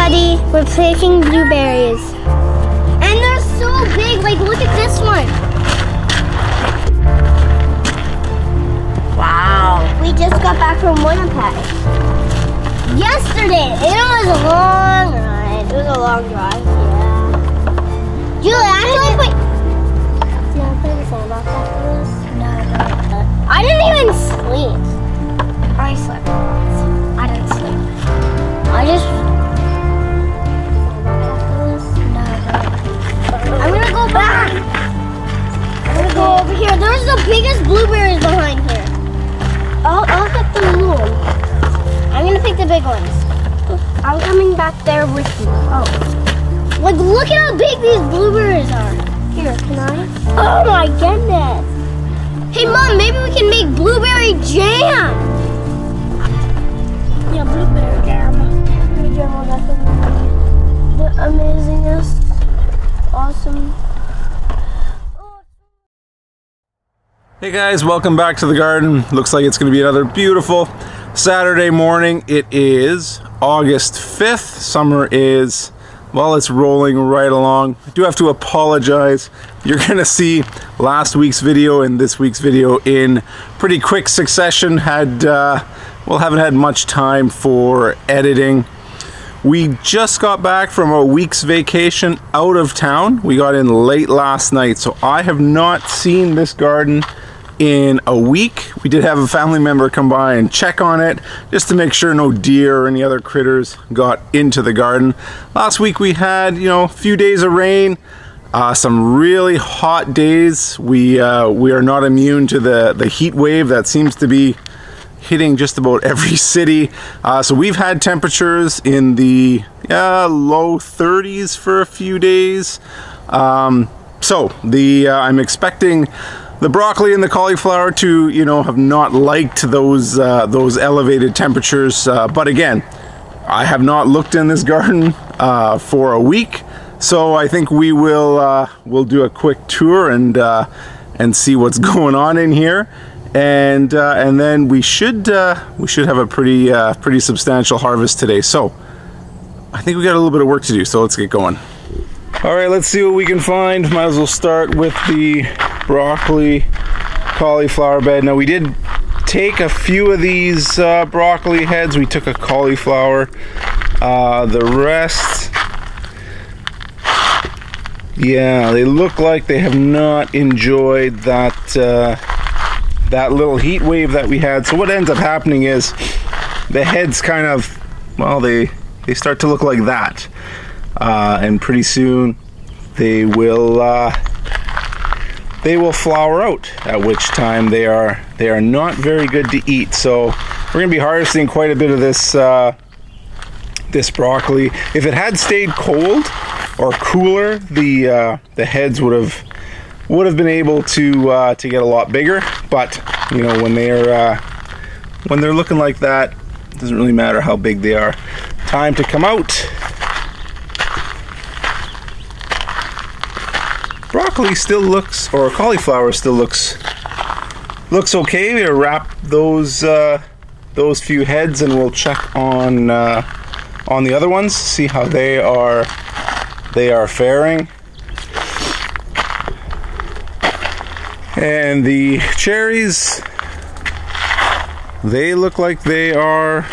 Daddy, we're picking blueberries. And they're so big, like look at this one. Wow. We just got back from Winnipeg. Yesterday. It was a long ride. It was a long drive. Yeah. Julie, actually wait. Do you want to play the sandbox after this? No. I didn't even sleep. I slept. I didn't sleep. I just I'm gonna go back. I'm gonna go over here. There's the biggest blueberries behind here. I'll get the little ones. I'm gonna pick the big ones. I'm coming back there with you. Oh. Like, look at how big these blueberries are. Here, can I? Oh my goodness. Hey Mom, maybe we can make blueberry jam. Yeah, blueberry jam. Blueberry jam was the amazingest. Awesome. Hey guys, welcome back to the garden. Looks like it's going to be another beautiful Saturday morning. It is August 5th. Summer is, well, it's rolling right along. I do have to apologize. You're going to see last week's video and this week's video in pretty quick succession. Haven't had much time for editing. We just got back from a week's vacation out of town. We got in late last night, so I have not seen this garden in a week. We did have a family member come by and check on it just to make sure no deer or any other critters got into the garden. Last week we had, a few days of rain, some really hot days. We are not immune to the heat wave that seems to be hitting just about every city. So we've had temperatures in the low 30s for a few days. I'm expecting the broccoli and the cauliflower to, have not liked those elevated temperatures. But again, I have not looked in this garden for a week, so I think we'll do a quick tour and see what's going on in here. And then we should have a pretty substantial harvest today. So I think we got a little bit of work to do, so let's get going. All right, let's see what we can find. Might as well start with the broccoli cauliflower bed. Now we did take a few of these broccoli heads. We took a cauliflower. The rest, yeah, they look like they have not enjoyed that little heat wave that we had. So what ends up happening is the heads kind of, well, they start to look like that, and pretty soon they will flower out, at which time they are not very good to eat. So we're gonna be harvesting quite a bit of this this broccoli. If it had stayed cold or cooler, the heads would have been able to get a lot bigger. But when they're looking like that, it doesn't really matter how big they are. Time to come out. Broccoli still looks, or cauliflower still looks okay. We'll wrap those few heads, and we'll check on the other ones, see how they are faring. And the cherries, they look like they are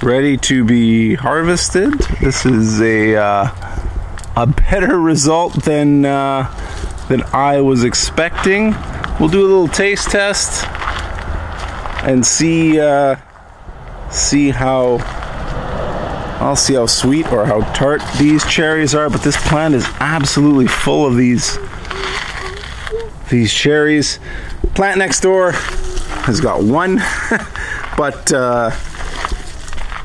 ready to be harvested. This is a better result than I was expecting. We'll do a little taste test and see how sweet or how tart these cherries are. But this plant is absolutely full of these cherries. Plant next door has got one, but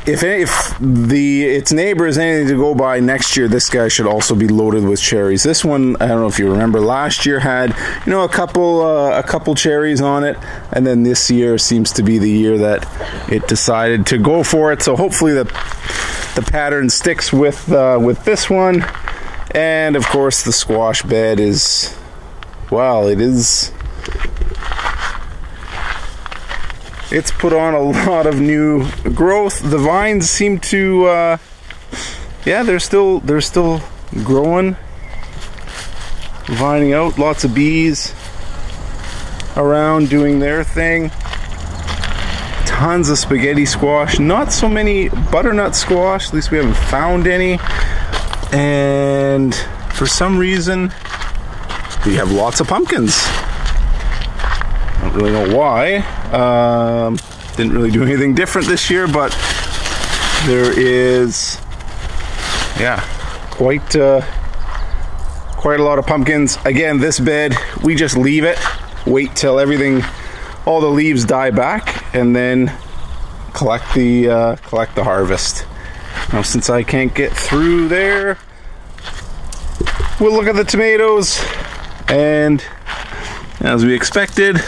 if its neighbor is anything to go by, next year this guy should also be loaded with cherries. This one, I don't know if you remember, last year had a couple cherries on it, and then this year seems to be the year that it decided to go for it. So hopefully the pattern sticks with this one. And of course the squash bed is, well, it's put on a lot of new growth. The vines seem to yeah, they're still growing, vining out. Lots of bees around doing their thing. Tons of spaghetti squash. Not so many butternut squash. At least we haven't found any. And for some reason, we have lots of pumpkins. I don't really know why. Didn't really do anything different this year, but there is, yeah, quite a lot of pumpkins. Again, this bed, we just leave it, wait till all the leaves die back, and then collect the harvest. Now, since I can't get through there, we'll look at the tomatoes, and as we expected,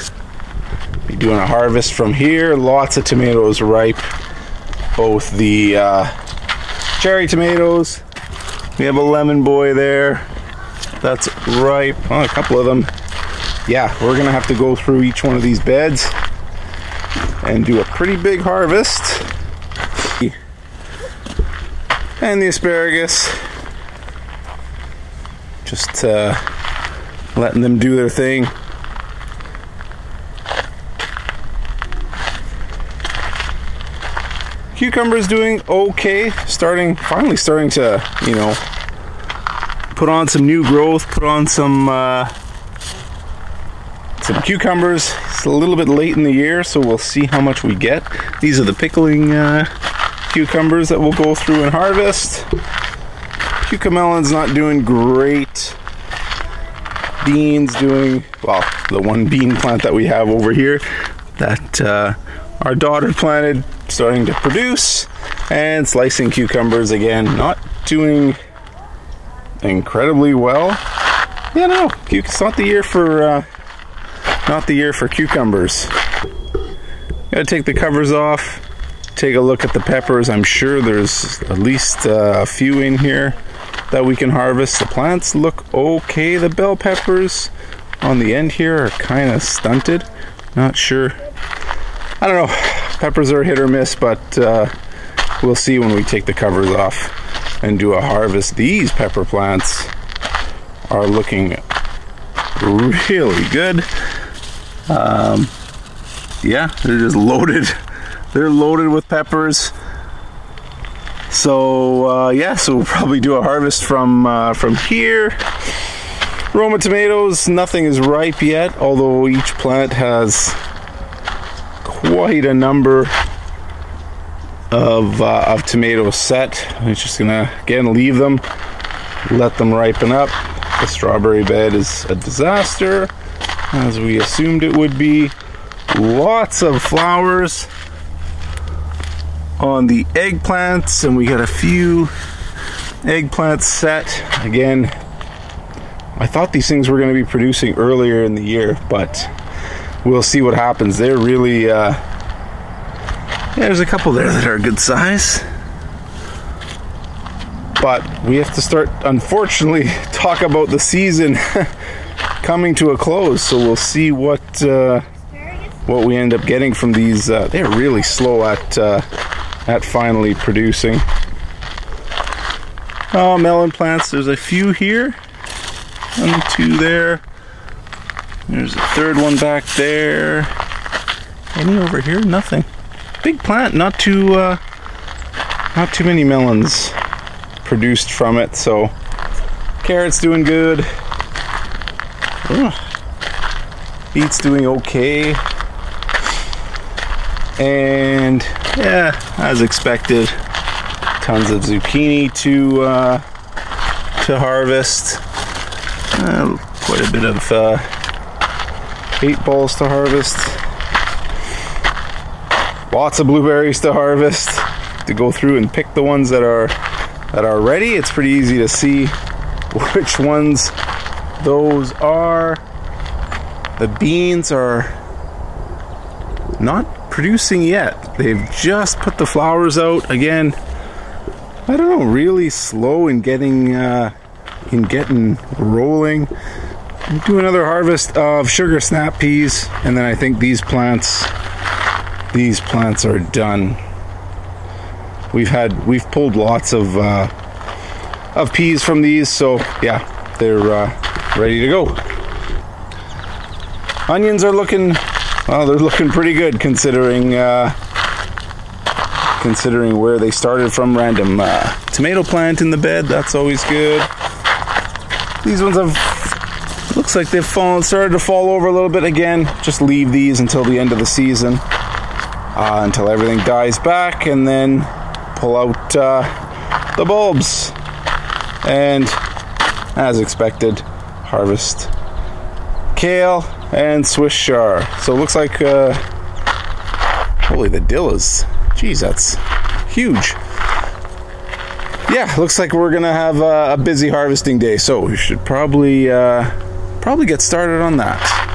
be doing a harvest from here. Lots of tomatoes ripe, both the cherry tomatoes. We have a lemon boy there that's ripe. Oh, a couple of them. Yeah, we're gonna have to go through each one of these beds and do a pretty big harvest. And the asparagus, just letting them do their thing. Cucumber's doing okay, finally starting to, you know, put on some new growth, put on some cucumbers. It's a little bit late in the year, so we'll see how much we get. These are the pickling cucumbers that we'll go through and harvest. Cucamelon's not doing great. Beans doing, well, the one bean plant that we have over here that our daughter planted, starting to produce. And slicing cucumbers, again, not doing incredibly well. Yeah, no, it's not the year for cucumbers. Gotta take the covers off, take a look at the peppers. I'm sure there's at least a few in here that we can harvest. The plants look okay. The bell peppers on the end here are kind of stunted. Not sure. I don't know. Peppers are hit or miss, but we'll see when we take the covers off and do a harvest. These pepper plants are looking really good. Yeah, they're just loaded. They're loaded with peppers. So yeah, so we'll probably do a harvest from here. Roma tomatoes, nothing is ripe yet, although each plant has quite a number of tomatoes set. I'm just gonna again leave them, let them ripen up. The strawberry bed is a disaster, as we assumed it would be. Lots of flowers on the eggplants, and we got a few eggplants set. Again, I thought these things were going to be producing earlier in the year, but we'll see what happens. They're really yeah, there's a couple there that are a good size, but we have to start, unfortunately, talk about the season coming to a close. So we'll see what we end up getting from these. They're really slow at finally producing. Oh, melon plants. There's a few here. 1, 2 there. There's a third one back there. Any over here? Nothing. Big plant. Not too many melons produced from it. So carrots doing good. Beets doing okay. And yeah, as expected, tons of zucchini to harvest. Quite a bit of 8 balls to harvest. Lots of blueberries to harvest. To go through and pick the ones that are ready. It's pretty easy to see which ones those are. The beans are not producing yet. They've just put the flowers out. Again, I don't know, really slow in getting rolling. We'll do another harvest of sugar snap peas, and then I think these plants are done. we've pulled lots of peas from these, so yeah, they're ready to go. Onions are looking, well, they're looking pretty good considering where they started from. Random tomato plant in the bed, that's always good. These ones looks like they've started to fall over a little bit again. Just leave these until the end of the season, until everything dies back, and then pull out the bulbs. And as expected, harvest kale and Swiss chard. So it looks like, holy, the dill is, geez, that's huge. Yeah, looks like we're gonna have a busy harvesting day, so we should probably get started on that.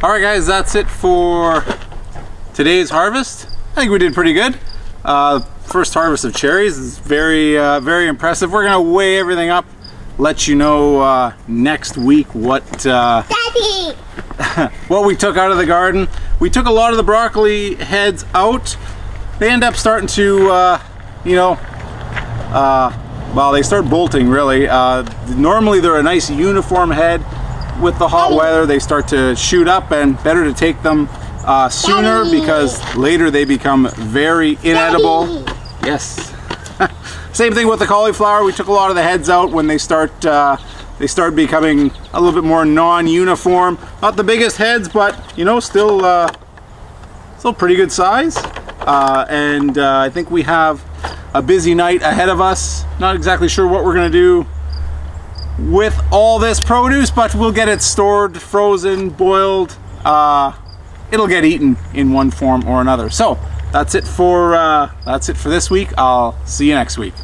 Alright guys, that's it for today's harvest. I think we did pretty good. First harvest of cherries is very impressive. We're gonna weigh everything up, let you know next week what Daddy! what we took out of the garden. We took a lot of the broccoli heads out. They end up starting to well, they start bolting really. Normally they're a nice uniform head. With the hot weather, they start to shoot up, and better to take them sooner because later they become very inedible. Yes. Same thing with the cauliflower. We took a lot of the heads out when they start becoming a little bit more non-uniform. Not the biggest heads, but you know, still pretty good size. And I think we have a busy night ahead of us. Not exactly sure what we're gonna do with all this produce, but we'll get it stored, frozen, boiled. It'll get eaten in one form or another. So that's it for this week. I'll see you next week.